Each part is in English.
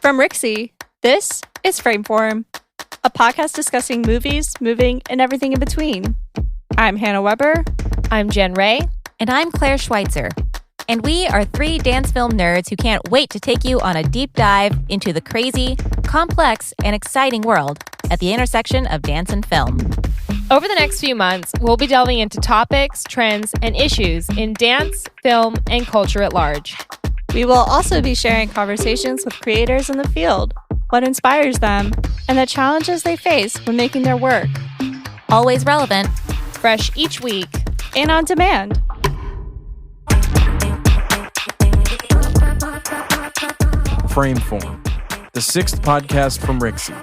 From Rixie, this is Frameform, a podcast discussing movies, moving, and everything in between. I'm Hannah Weber. I'm Jen Ray. And I'm Claire Schweitzer. And we are three dance film nerds who can't wait to take you on a deep dive into the crazy, complex, and exciting world at the intersection of dance and film. Over the next few months, we'll be delving into topics, trends, and issues in dance, film, and culture at large. We will also be sharing conversations with creators in the field, what inspires them, and the challenges they face when making their work. Always relevant, fresh each week, and on demand. Frameform, the sixth podcast from Rixie,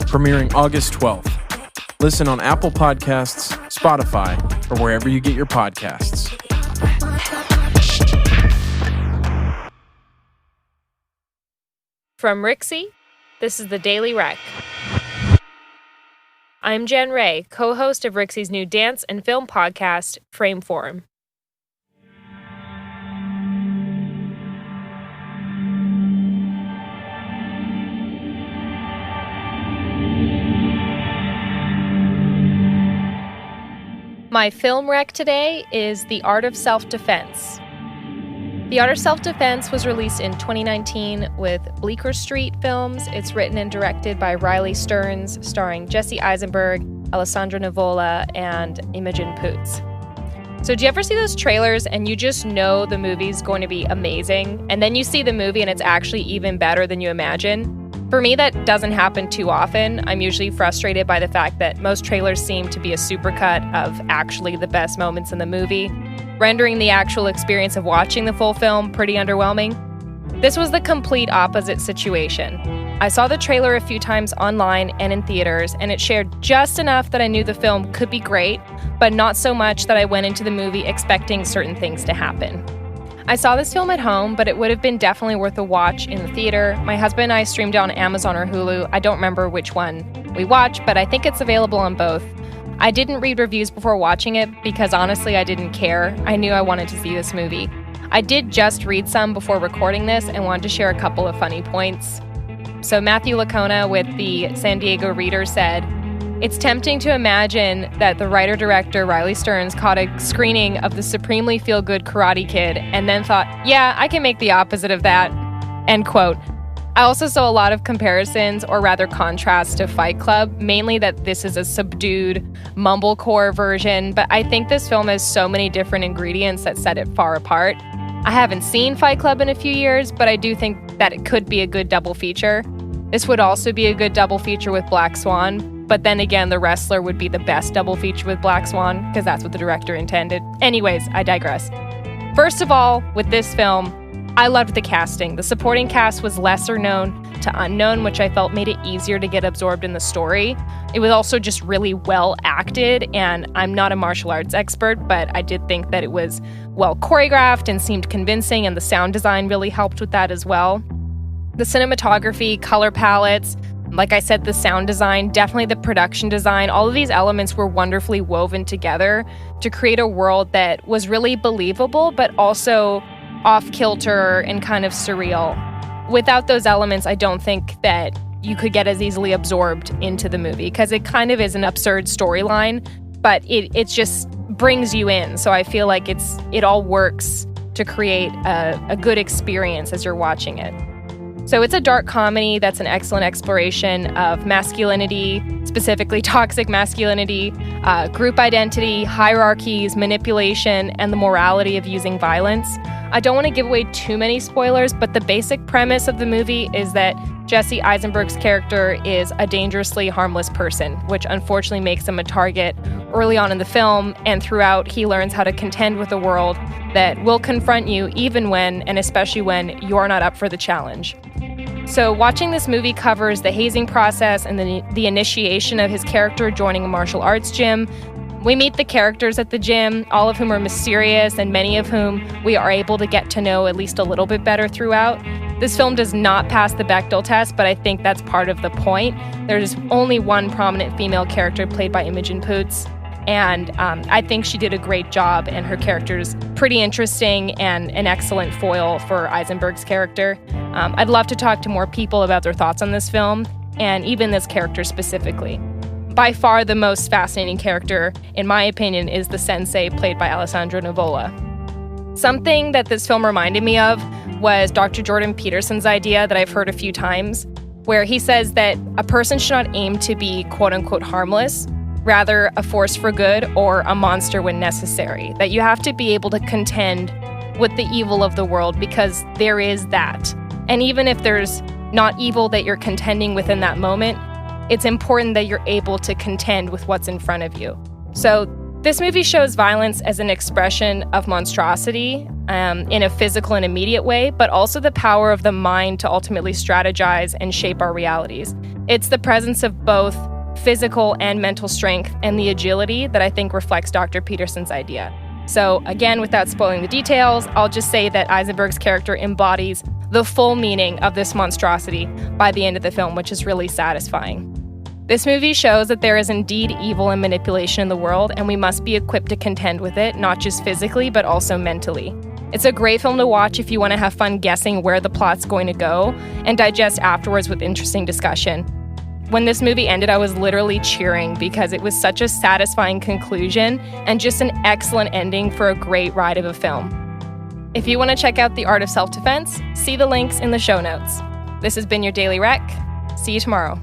premiering August 12th. Listen on Apple Podcasts, Spotify, or wherever you get your podcasts. From Rixie, this is the Daily Rec. I'm Jen Ray, co-host of Rixie's new dance and film podcast, Frameform. My film rec today is The Art of Self-Defense. The Art of Self-Defense was released in 2019 with Bleecker Street Films. It's written and directed by Riley Stearns, starring Jesse Eisenberg, Alessandra Nivola, and Imogen Poots. So do you ever see those trailers and you just know the movie's going to be amazing, and then you see the movie and it's actually even better than you imagine? For me, that doesn't happen too often. I'm usually frustrated by the fact that most trailers seem to be a supercut of actually the best moments in the movie, rendering the actual experience of watching the full film pretty underwhelming. This was the complete opposite situation. I saw the trailer a few times online and in theaters, and it shared just enough that I knew the film could be great, but not so much that I went into the movie expecting certain things to happen. I saw this film at home, but it would have been definitely worth a watch in the theater. My husband and I streamed on Amazon or Hulu. I don't remember which one we watched, but I think it's available on both. I didn't read reviews before watching it because honestly, I didn't care. I knew I wanted to see this movie. I did just read some before recording this and wanted to share a couple of funny points. So Matthew Lacona with the San Diego Reader said, "It's tempting to imagine that the writer-director Riley Stearns caught a screening of the supremely feel-good Karate Kid and then thought, yeah, I can make the opposite of that." End quote. I also saw a lot of comparisons, or rather contrasts, to Fight Club, mainly that this is a subdued mumblecore version, but I think this film has so many different ingredients that set it far apart. I haven't seen Fight Club in a few years, but I do think that it could be a good double feature. This would also be a good double feature with Black Swan, but then again, The Wrestler would be the best double feature with Black Swan, because that's what the director intended. Anyways, I digress. First of all, with this film, I loved the casting. The supporting cast was lesser known to unknown, which I felt made it easier to get absorbed in the story. It was also just really well acted, and I'm not a martial arts expert, but I did think that it was well choreographed and seemed convincing, and the sound design really helped with that as well. The cinematography, color palettes, like I said, the sound design, definitely the production design, all of these elements were wonderfully woven together to create a world that was really believable, but also off-kilter and kind of surreal. Without those elements, I don't think that you could get as easily absorbed into the movie, because it kind of is an absurd storyline, but it just brings you in. So I feel like it all works to create a good experience as you're watching it. So it's a dark comedy that's an excellent exploration of masculinity, specifically toxic masculinity, group identity, hierarchies, manipulation, and the morality of using violence. I don't want to give away too many spoilers, but the basic premise of the movie is that Jesse Eisenberg's character is a dangerously harmless person, which unfortunately makes him a target early on in the film, and throughout he learns how to contend with a world that will confront you even when, and especially when, you're not up for the challenge. So watching this movie covers the hazing process and the initiation of his character joining a martial arts gym. We meet the characters at the gym, all of whom are mysterious and many of whom we are able to get to know at least a little bit better throughout. This film does not pass the Bechdel test, but I think that's part of the point. There's only one prominent female character played by Imogen Poots, and I think she did a great job, and her character's pretty interesting and an excellent foil for Eisenberg's character. I'd love to talk to more people about their thoughts on this film, and even this character specifically. By far the most fascinating character, in my opinion, is the sensei played by Alessandro Nivola. Something that this film reminded me of was Dr. Jordan Peterson's idea that I've heard a few times, where he says that a person should not aim to be quote-unquote harmless, rather a force for good or a monster when necessary. That you have to be able to contend with the evil of the world, because there is that. And even if there's not evil that you're contending with in that moment, it's important that you're able to contend with what's in front of you. So this movie shows violence as an expression of monstrosity in a physical and immediate way, but also the power of the mind to ultimately strategize and shape our realities. It's the presence of both physical and mental strength and the agility that I think reflects Dr. Peterson's idea. So again, without spoiling the details, I'll just say that Eisenberg's character embodies the full meaning of this monstrosity by the end of the film, which is really satisfying. This movie shows that there is indeed evil and manipulation in the world, and we must be equipped to contend with it, not just physically, but also mentally. It's a great film to watch if you want to have fun guessing where the plot's going to go and digest afterwards with interesting discussion. When this movie ended, I was literally cheering because it was such a satisfying conclusion and just an excellent ending for a great ride of a film. If you want to check out The Art of Self-Defense, see the links in the show notes. This has been your Daily Rec. See you tomorrow.